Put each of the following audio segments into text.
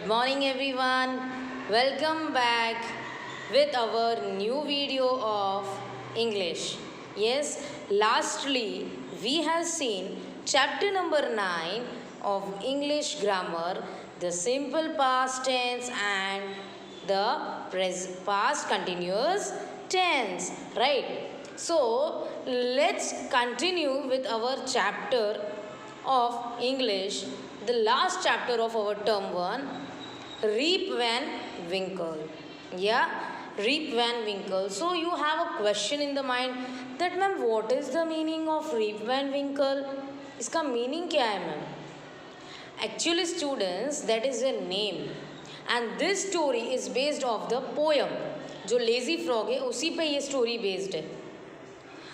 Good morning everyone. Welcome back with our new video of English. Yes, lastly we have seen chapter number 9 of English grammar, the simple past tense and the past continuous tense, right? So, let's continue with our chapter of English, the last chapter of our term 1, Rip Van Winkle. Yeah, Rip Van Winkle. So you have a question in the mind that ma'am, what is the meaning of Rip Van Winkle? इसका meaning क्या है ma'am? Actually students, that is a name and this story is based off the poem. जो lazy frog है उसी पे ये story based है.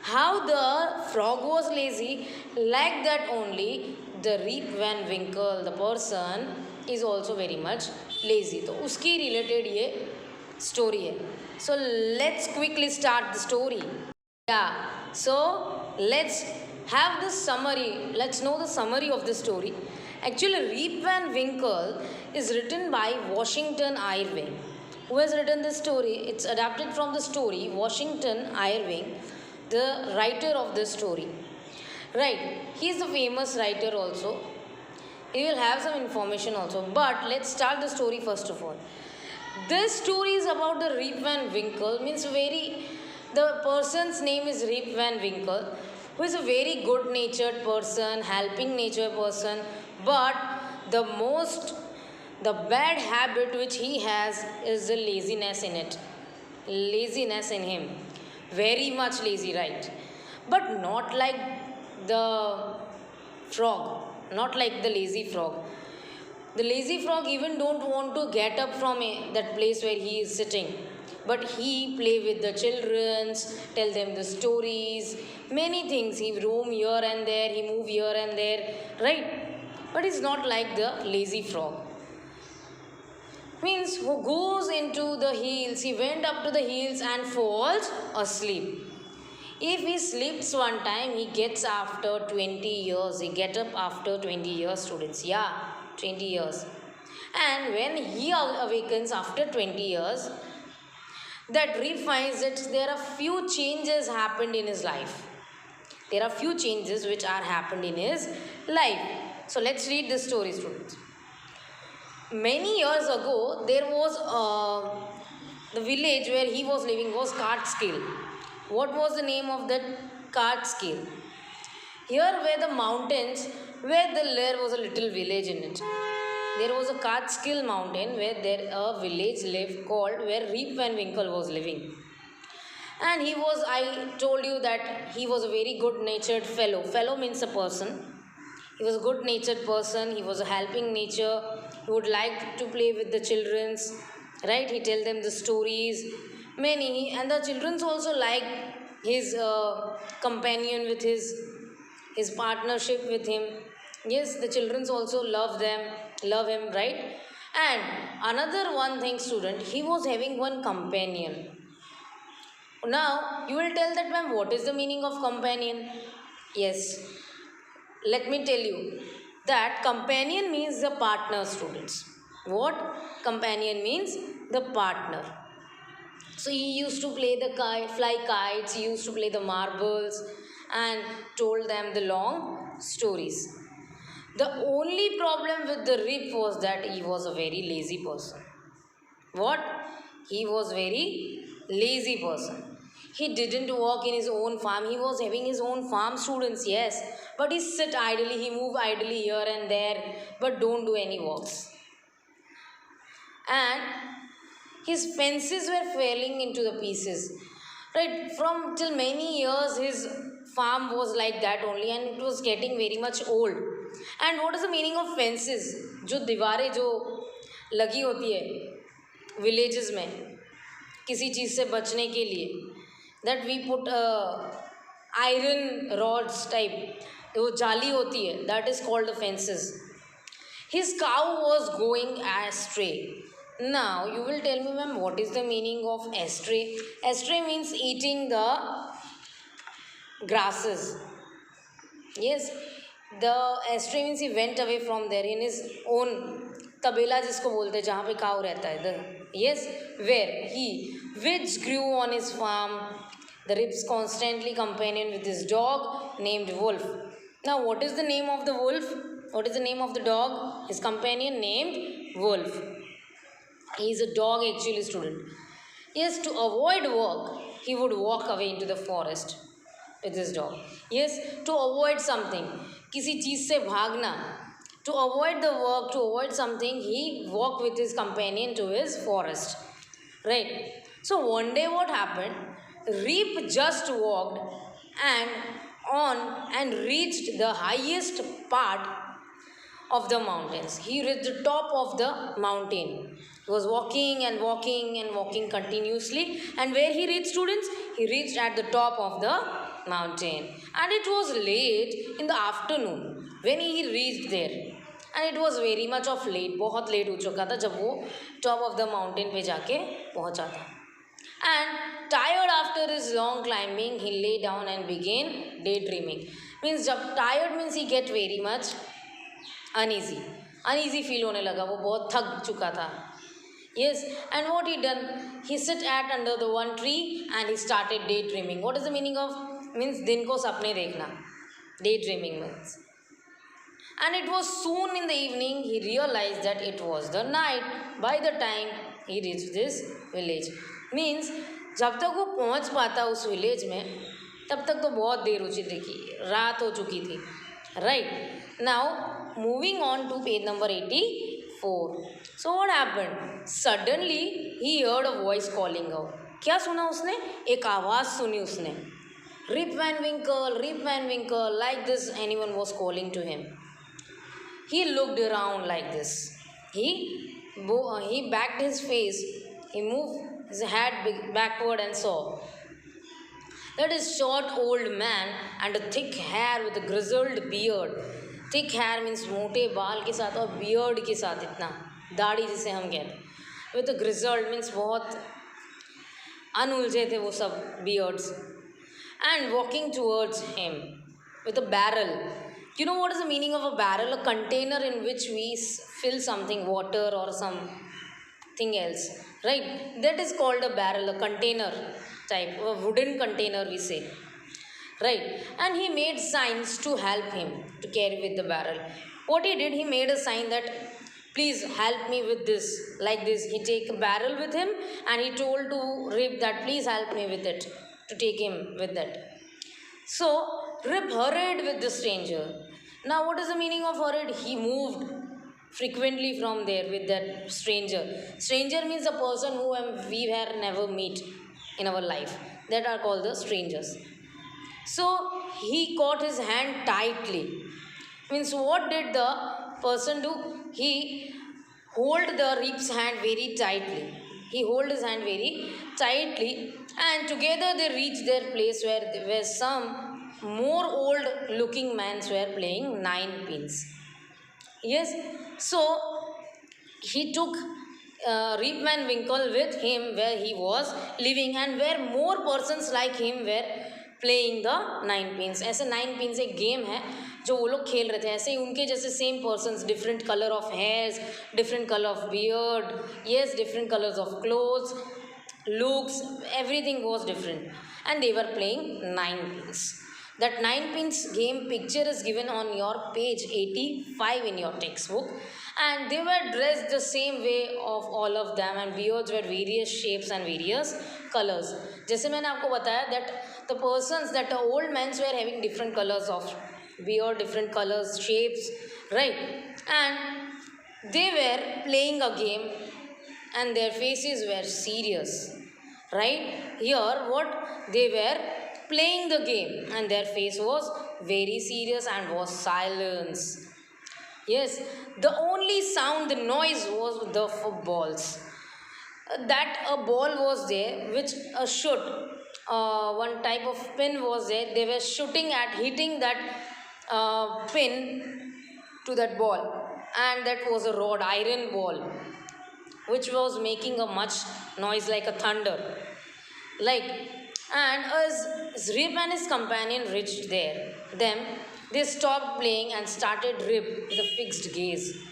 How the frog was lazy, like that only the Rip Van Winkle, the person, is also very much lazy. तो उसकी related ये story है. So let's quickly start the story. Yeah, so let's have the summary. Let's know the summary of the story. Actually, Rip Van Winkle is written by Washington Irving. Who has written this story? It's adapted from the story Washington Irving, the writer of this story. Right, he is a famous writer also. He will have some information also. But let's start the story first of all. This story is about the Rip Van Winkle, the person's name is Rip Van Winkle, who is a very good natured person, helping nature person, but the bad habit which he has is the laziness in it. Laziness in him. Very much lazy, right? But not like the frog, not like the lazy frog. The lazy frog even don't want to get up from that place where he is sitting. But he play with the children, tell them the stories, many things. He roam here and there, he move here and there, right? But he's not like the lazy frog. Means who goes into the hills, he went up to the hills and falls asleep. If he sleeps one time, he gets after 20 years. He get up after 20 years, students. Yeah, 20 years. And when he awakens after 20 years, that Rip finds that there are few changes happened in his life. There are few changes which are happened in his life. So let's read the story, students. Many years ago, there was the village where he was living was Catskill. What was the name of that Catskill? Here were the mountains where there was a little village in it. There was a Catskill mountain where there a village lived called where Rip Van Winkle was living. And I told you that he was a very good natured fellow. Fellow means a person. He was a good natured person. He was a helping nature. He would like to play with the childrens, right? He tell them the stories, many, and the childrens also like his companion with his partnership with him. Yes, the childrens also love him, right? And another one thing, student, he was having one companion. Now, you will tell that, ma'am, what is the meaning of companion? Yes, let me tell you that companion means the partner, students. What? Companion means the partner. So he used to play the fly kites, he used to play the marbles and told them the long stories. The only problem with the Rip was that he was a very lazy person. What? He was very lazy person. He didn't work in his own farm. He was having his own farm, students, yes. But he sit idly, he move idly here and there, but don't do any works. And his fences were falling into the pieces. Right, from till many years his farm was like that only and it was getting very much old. And what is the meaning of fences? जो दीवारें जो लगी होती है villages में किसी चीज़ से बचने के लिए, that we put iron rods type, वो जाली होती है, that is called the fences. His cow was going astray. Now, you will tell me, ma'am, what is the meaning of astray? Astray means eating the grasses. Yes, the astray means he went away from there in his own तबेला जिसको बोलते हैं, जहाँ पे cow रहता है, the yes where he which grew on his farm. The Ribs constantly companion with his dog named Wolf. Now, what is the name of the wolf? What is the name of the dog? His companion named Wolf. He is a dog actually, student. Yes, to avoid work, he would walk away into the forest with his dog. Yes, to avoid something, किसी चीज़ से भागना. To avoid the work, to avoid something, he walked with his companion to his forest. Right. So one day what happened? Reap just walked and on and reached the highest part of the mountains. He reached the top of the mountain. He was walking and walking and walking continuously. And where he reached, students? He reached at the top of the mountain. And it was late in the afternoon when he reached there. And it was very much of late. बहुत late हो चुका था जब वो top of the mountain पे जाके पहुंचा था. And tired after his long climbing, he lay down and began daydreaming. Means जब tired means he get very much uneasy feel होने लगा, वो बहुत थक चुका था. Yes, and what he done? He sit at under the one tree and he started daydreaming. What is the meaning of? Means दिन को सपने देखना. Daydreaming means. And it was soon in the evening he realized that it was the night by the time he reached this village. Means जब तक वो पहुंच पाता उस विलेज में तब तक तो बहुत देर हो चुकी थी, रात हो चुकी थी. Right. Now moving on to page number 84. So what happened? Suddenly he heard a voice calling out. क्या सुना उसने? एक आवाज़ सुनी उसने. Rip Van Winkle, like this anyone was calling to him. He looked around like this. He backed his face. He moved his head backward and saw that is short old man and a thick hair with a grizzled beard. Thick hair means मोटे बाल के साथ और beard के साथ, इतना दाढ़ी जिसे हम कहते हैं. With a grizzled means बहुत अनउलझे थे वो सब beards. And walking towards him with a barrel. You know what is the meaning of a barrel? A container in which we fill something, water or something else, right? That is called a barrel, a container type, a wooden container we say, right? And he made signs to help him to carry with the barrel. What he did, he made a sign that please help me with this, like this. He take a barrel with him and he told to Rip that please help me with it, to take him with that. So Rip hurried with the stranger. Now what is the meaning of hurried? He moved frequently from there with that stranger. Stranger means a person who we were never meet in our life. That are called the strangers. So he caught his hand tightly. Means what did the person do? He hold the Rip's hand very tightly. He hold his hand very tightly and together they reached their place where some more old looking men were playing nine pins. Yes, so he took Rip Van Winkle with him where he was living and where more persons like him were playing the nine pins. ऐसे nine pins एक game है जो वो लोग खेल रहे थे. ऐसे ही उनके जैसे same persons, different color of hairs, different color of beard, yes, different colors of clothes, looks, everything was different. And they were playing nine pins. That nine pins game picture is given on your page 85 in your textbook. And they were dressed the same way of all of them and beards were various shapes and various colors. जैसे मैंने आपको बताया that the persons, that the old men were having different colors of beard, different colors, shapes, right? And they were playing a game and their faces were serious, right? Here what they were playing the game and their face was very serious and was silence. Yes, the only sound, the noise was the footballs. That a ball was there which a shoot, one type of pin was there. They were shooting at hitting that pin to that ball and that was a rod, iron ball which was making a much noise like a thunder. Like, and as Rip and his companion reached there, they stopped playing and started Rip with a fixed gaze.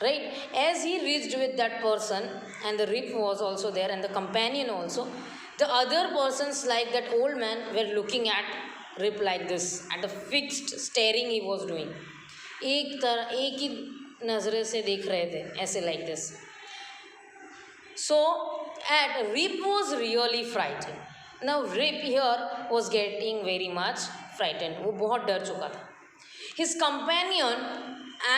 right? As he reached with that person, and the Rip was also there, and the companion also, the other persons like that old man were looking at Rip like this, at the fixed staring he was doing. एक ही नज़रे से देख रहे थे, ऐसे like this. So, at Rip was really frightened. Now Rip here was getting very much frightened. वो बहुत डर चुका था. His companion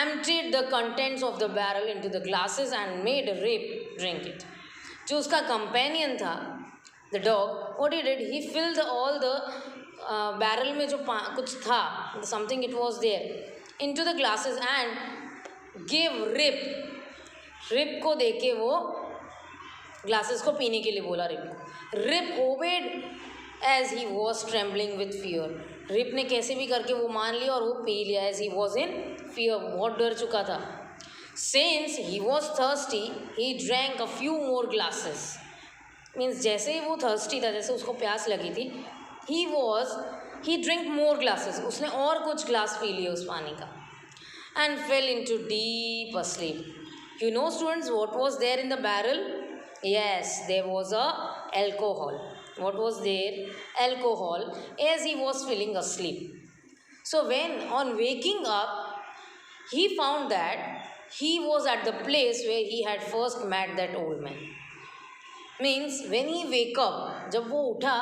emptied the contents of the barrel into the glasses and made Rip drink it. जो उसका companion था, the dog, what he did, he filled all the barrel में जो कुछ था, something it was there, into the glasses and gave Rip को देके वो ग्लासेस को पीने के लिए बोला रिप को. Rip obeyed as he was trembling with fear. Rip ने कैसे भी करके वो मान लिया और वो पी लिया as he was in fear. बहुत डर चुका था. Since he was thirsty he drank a few more glasses. Means जैसे ही वो थर्स्टी था, जैसे उसको प्यास लगी थी, ही ड्रिंक मोर ग्लासेस. उसने और कुछ ग्लास पी लिए उस पानी का. And fell into deep asleep. You know students what was there in the barrel? Yes, there was alcohol. What was there? Alcohol, as he was feeling asleep. So when on waking up, he found that he was at the place where he had first met that old man. Means when he wake up, जब वो उठा,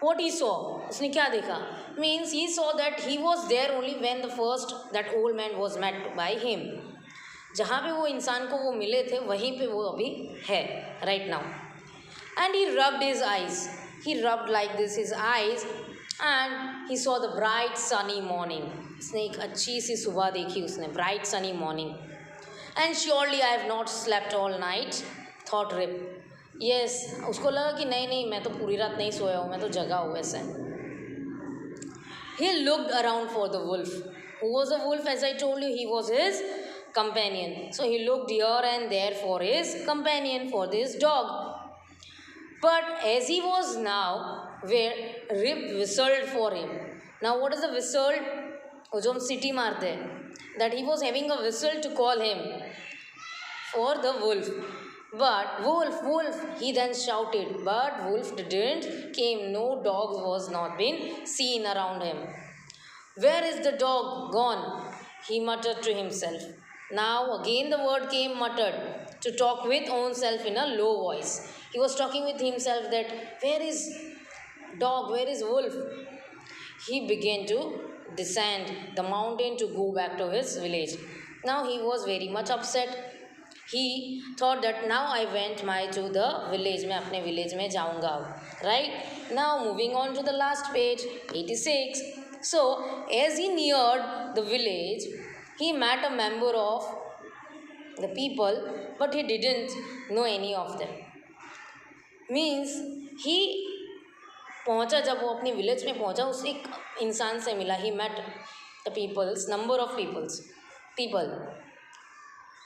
what he saw? उसने क्या देखा? Means he saw that he was there only when the first that old man was met by him. जहाँ पे वो इंसान को वो मिले थे वहीं पे वो अभी है right now. And he rubbed his eyes. He rubbed like this his eyes and he saw the bright sunny morning. उसने एक अच्छी सी सुबह देखी उसने, bright sunny morning. And surely I have not slept all night, thought Rip. Yes, उसको लगा कि नहीं मैं तो पूरी रात नहीं सोया हूँ, मैं तो जगा हूँ ऐसे. He looked around for the wolf. Who was a wolf? As I told you, he was his companion. So he looked here and there for his companion, for this dog. But as he was now where Rip whistled for him. Now what is the whistle? वो जो हम सीटी मारते हैं, that he was having a whistle to call him for the wolf. But wolf, he then shouted. But wolf didn't came. No dog was not been seen around him. Where is the dog gone? He muttered to himself. Now again the word came muttered, to talk with own self in a low voice. He was talking with himself that where is dog, where is wolf? He began to descend the mountain to go back to his village. Now he was very much upset. He thought that now I went to the village, मैं अपने village में जाऊँगा. Right? Now moving on to the last page, 86. So as he neared the village, he met a member of the people, but he didn't know any of them. Means he पहुँचा, जब वो अपनी village में पहुँचा, उस एक इंसान से मिला. he met the people's number of people.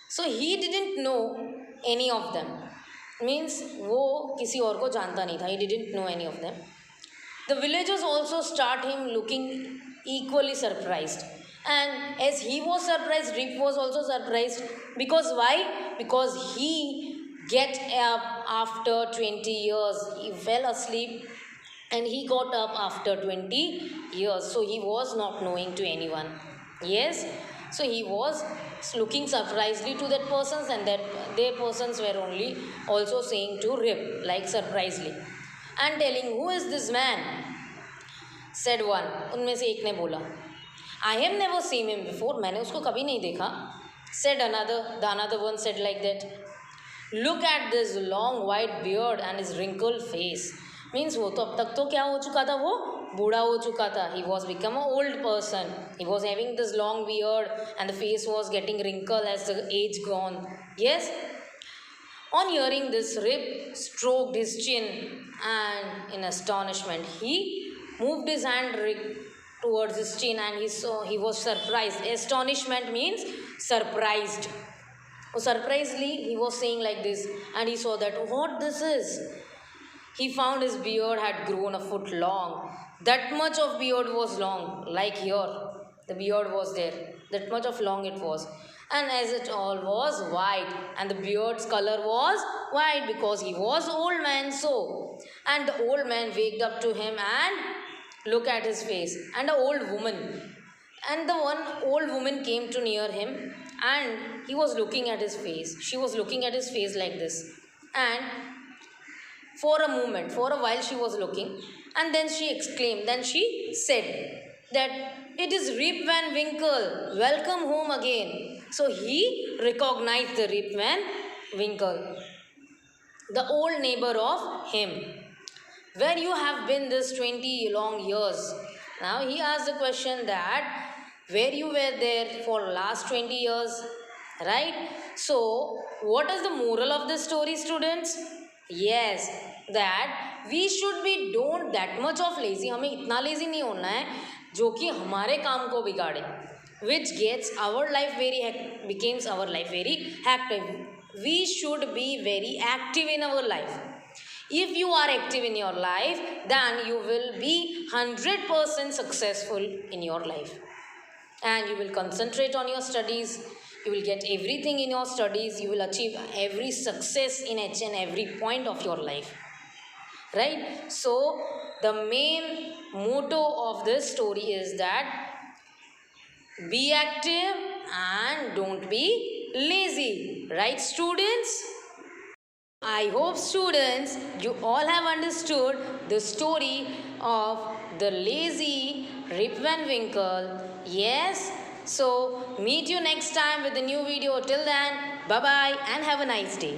So he didn't know any of them. Means वो किसी और को जानता नहीं था. he didn't know any of them. The villagers also start him looking equally surprised. And as he was surprised, Rip was also surprised. Because why? Because he get up after 20 years. He fell asleep and he got up after 20 years. So he was not knowing to anyone. Yes? So he was looking surprisingly to that persons, and that their persons were only also saying to Rip, like surprisingly. And telling, who is this man? Said one. उनमें से एक ने बोला, I have never seen him before. मैंने उसको कभी नहीं देखा. Said another. The another one said like that. Look at this long white beard and his wrinkled face. Means वो तो अब तक तो क्या हो चुका था, वो बूढ़ा हो चुका था. He was become an old person. He was having this long beard and the face was getting wrinkled as the age gone. Yes. On hearing this, Rip stroked his chin and in astonishment he moved his hand towards his chin, and he was surprised. Astonishment means surprised. So surprisingly he was saying like this, and he saw that what this is. He found his beard had grown a foot long. That much of beard was long, like here. The beard was there. That much of long it was. And as it all was white, and the beard's color was white because he was old man. So, and the old man waked up to him and look at his face. And the old woman, and the one old woman came to near him, and he was looking at his face. She was looking at his face like this. And for a moment, for a while, she was looking, and then she exclaimed, then she said that it is Rip Van Winkle, welcome home again. So he recognized the Rip Van Winkle, the old neighbor of him. Where you have been this 20 long years? Now he asked the question that where you were there for last 20 years, right? So what is the moral of this story, students? Yes, that we should be don't that much of lazy. हमें इतना lazy नहीं होना है जो कि हमारे काम को बिगाड़े, which gets our life becomes our life very active. We should be very active in our life. If you are active in your life, then you will be 100% successful in your life. And you will concentrate on your studies. You will get everything in your studies. You will achieve every success in each and every point of your life. Right? So, the main motto of this story is that be active and don't be lazy. Right, students? I hope, students, you all have understood the story of the lazy Rip Van Winkle. Yes? So, meet you next time with a new video. Till then, bye-bye and have a nice day.